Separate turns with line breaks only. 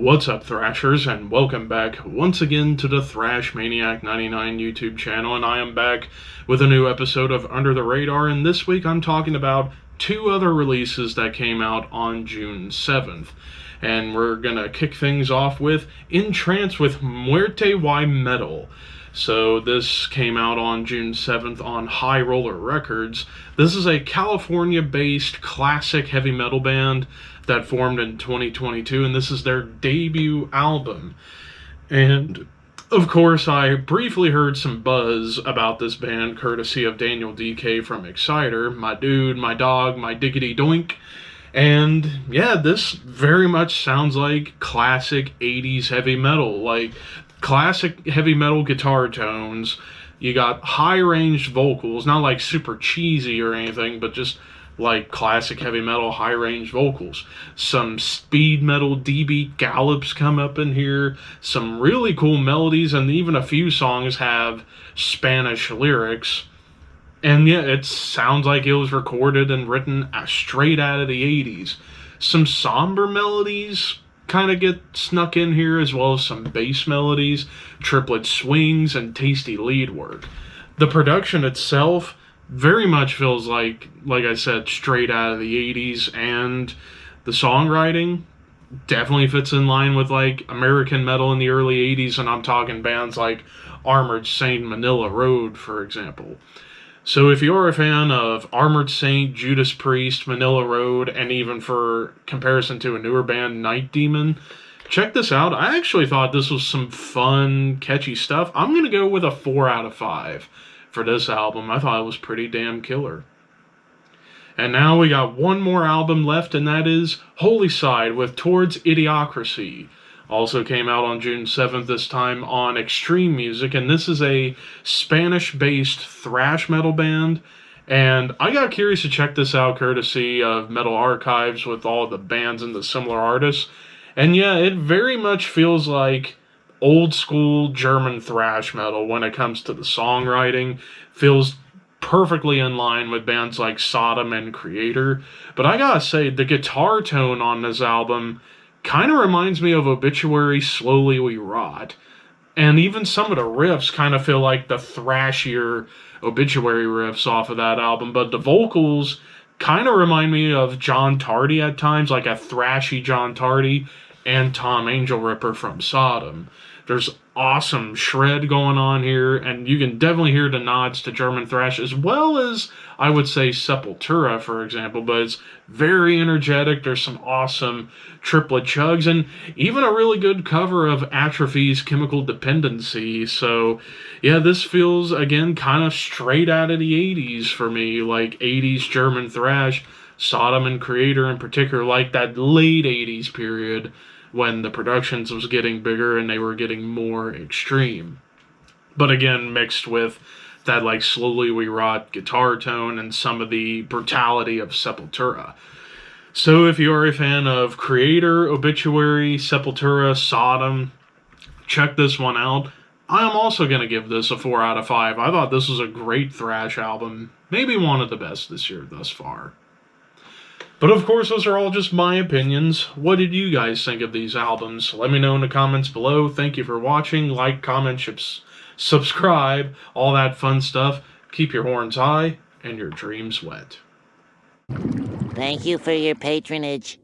What's up, Thrashers, and welcome back once again to the Thrash Maniac 99 YouTube channel, and I am back with a new episode of Under the Radar, and this week I'm talking about two other releases that came out on June 7th. And we're gonna kick things off with Intranced with Muerte, a.k.a. Metal. So this came out on June 7th on High Roller Records. This is a California-based classic heavy metal band that formed in 2022, and this is their debut album. And of course, I briefly heard some buzz about this band courtesy of Daniel DK from Exciter, my dude, my dog, my diggity doink. And yeah, this very much sounds like classic 80s heavy metal, like classic heavy metal guitar tones. You got high-ranged vocals, not like super cheesy or anything, but just like classic heavy metal high-range vocals. Some speed metal D-beat gallops come up in here, some really cool melodies, and even a few songs have Spanish lyrics. And yeah, it sounds like it was recorded and written straight out of the 80s. Some somber melodies kind of get snuck in here, as well as some bass melodies, triplet swings, and tasty lead work. The production itself very much feels like I said, straight out of the 80s, and the songwriting definitely fits in line with like American metal in the early 80s, and I'm talking bands like Armored Saint, Manila Road, for example. So if you're a fan of Armored Saint, Judas Priest, Manila Road, and even for comparison to a newer band, Night Demon, check this out. I actually thought this was some fun, catchy stuff. I'm going to go with a 4 out of 5 for this album. I thought it was pretty damn killer. And now we got one more album left, and that is Holycide with Towards Idiocracy. Also came out on June 7th, this time on Extreme Music, and this is a Spanish-based thrash metal band. And I got curious to check this out courtesy of Metal Archives with all the bands and the similar artists. And yeah, it very much feels like old-school German thrash metal when it comes to the songwriting. Feels perfectly in line with bands like Sodom and Creator. But I gotta say, the guitar tone on this album kind of reminds me of Obituary, Slowly We Rot. And even some of the riffs kind of feel like the thrashier Obituary riffs off of that album. But the vocals kind of remind me of John Tardy at times, like a thrashy John Tardy and Tom Angel Ripper from Sodom. There's awesome shred going on here, and you can definitely hear the nods to German thrash, as well as, I would say, Sepultura, for example, but it's very energetic. There's some awesome triplet chugs, and even a really good cover of Atrophy's Chemical Dependency. So, yeah, this feels, again, kind of straight out of the 80s for me, like 80s German thrash, Sodom and Creator in particular, like that late 80s period, when the productions was getting bigger and they were getting more extreme. But again, mixed with that like Slowly We Rot guitar tone and some of the brutality of Sepultura. So if you are a fan of Creator, Obituary, Sepultura, Sodom, check this one out. I am also going to give this a 4 out of 5. I thought this was a great thrash album. Maybe one of the best this year thus far. But of course, those are all just my opinions. What did you guys think of these albums? Let me know in the comments below. Thank you for watching. Like, comment, subscribe, all that fun stuff. Keep your horns high and your dreams wet.
Thank you for your patronage.